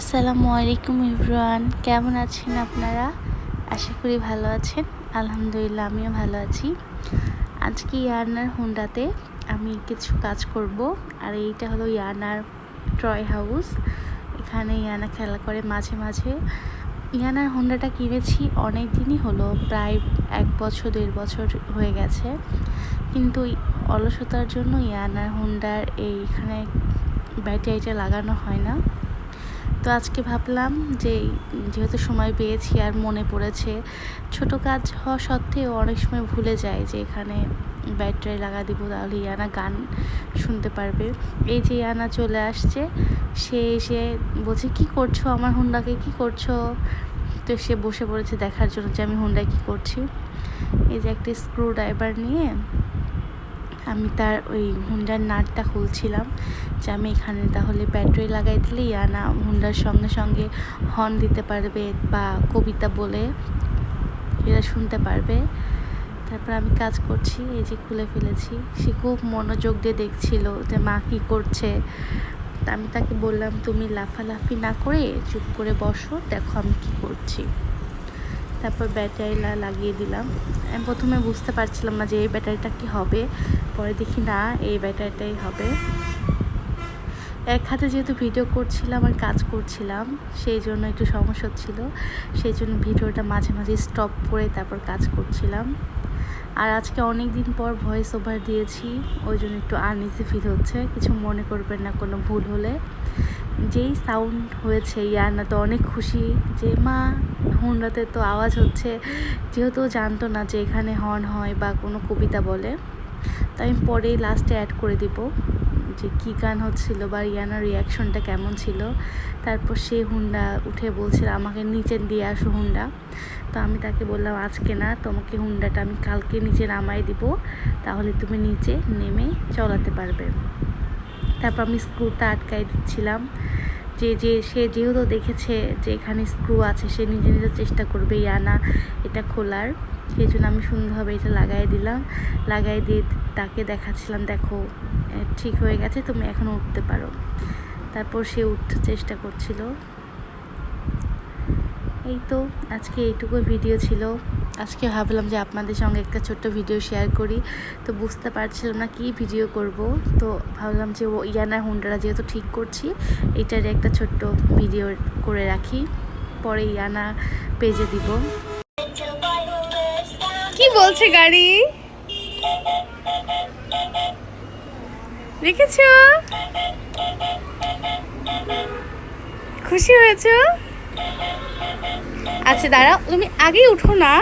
আসসালামু আলাইকুম এভরিওয়ান, কেমন আছেন আপনারা? আশা করি ভালো আছেন। আলহামদুলিল্লাহ আমিও ভালো আছি। আজকে ইয়ানার হুন্ডাতে আমি কিছু কাজ করব। আর এইটা হলো ইয়ানার টয় হাউস। এখানে ইয়ানা খেলা করে মাঝে মাঝে। ইয়ানার হুন্ডাটা কিনেছি অনেক দিনই হলো, প্রায় 1 বছর 1.5 বছর হয়ে গেছে, কিন্তু অলসতার জন্য ইয়ানার হুন্ডার এইখানে ব্যাটারিটা লাগানো হয় না। তো আজকে ভাবলাম যে যেহেতু সময় পেয়েছি আর মনে পড়েছে, ছোট কাজ হওয়া সত্ত্বেও অনেক সময় ভুলে যায় যে এখানে ব্যাটারি লাগা দিব, তাহলে ইয়ানা গান শুনতে পারবে। এই যে ইয়ানা চলে আসছে, সে এসে বলছে কী করছো, আমার হুন্ডাকে কী করছো। তো সে বসে পড়েছে দেখার জন্য যে আমি হুন্ডায় কী করছি। এই যে একটা স্ক্রু ড্রাইভার নিয়ে আমি তার ওই হুন্ডার নাটটা খুলছিলাম, যে আমি এখানে তাহলে ব্যাটারি লাগাই দিলে ইয়ানা হুন্ডার সঙ্গে সঙ্গে হর্ন দিতে পারবে বা কবিতা বলে এরা শুনতে পারবে। তারপর আমি কাজ করছি, এই যে খুলে ফেলেছি। সে খুব মনোযোগ দিয়ে দেখছিল যে মা কী করছে। আমি তাকে বললাম তুমি লাফালাফি না করে চুপ করে বসো, দেখো আমি কী করছি। তারপর ব্যাটারি লাগিয়ে দিলাম। আমি প্রথমে বুঝতে পারছিলাম না যে এই ব্যাটারিটা কি হবে, পরে দেখি না এই ব্যাটারিটাই হবে। এক হাতে যেহেতু ভিডিও করছিলাম আর কাজ করছিলাম, সেই জন্য একটু সমস্যা ছিল। সেই জন্য ভিডিওটা মাঝে মাঝে স্টপ করে তারপর কাজ করছিলাম। আর আজকে অনেক দিন পর ভয়েস ওভার দিয়েছি, ওই জন্য একটু আনইজি ফিল হচ্ছে, কিছু মনে করবেন না কোনো ভুল হলে। যেই সাউন্ড হয়েছে ইয়ানা তো অনেক খুশি যে মা হুন্ডাতে তো আওয়াজ হচ্ছে, যেহেতু জানতো না যে এখানে হর্ন হয় বা কোনো কবিতা বলে। তো আমি পরেই লাস্টে অ্যাড করে দিব যে কী গান হচ্ছিল বা ইয়ানার রিয়াকশনটা কেমন ছিল। তারপর সে হুন্ডা উঠে বলছিল আমাকে নিচে দিয়ে আসো হুন্ডা। তো আমি তাকে বললাম আজকে না, তোমাকে হুন্ডাটা আমি কালকে নিচে নামাই দিব, তাহলে তুমি নিচে নেমে চালাতে পারবে। তারপর আমি স্ক্রুটা আটকাই দিচ্ছিলাম, যে সে যেহেতু দেখেছে যে এখানে স্ক্রু আছে, সে নিজে নিজে চেষ্টা করবে ইয়ানা এটা খোলার। সেই জন্য আমি সুন্দরভাবে এটা লাগাই দিলাম, লাগাই দিয়ে তাকে দেখাচ্ছিলাম দেখো ঠিক হয়ে গেছে, তুমি এখন উঠতে পারো। তারপর সে উঠতে চেষ্টা করছিল। এই তো আজকে এইটুকু ভিডিও ছিল। আজকে ভাবলাম যে আপনাদের সঙ্গে একটা ছোট্ট ভিডিও শেয়ার করি, তো বুঝতে পারছিলাম না কি ভিডিও করব। তো ভাবলাম যে ইয়ানার হুন্ডাটা যেহেতু ঠিক করছি, এটার একটা ছোট্ট ভিডিও করে রাখি, পরে ইয়ানা পেজে দিব। কি বলছে গাড়ি রেখেছ? খুশি হয়েছ? আচ্ছা দাঁড়াও, তুমি আগেই উঠো না।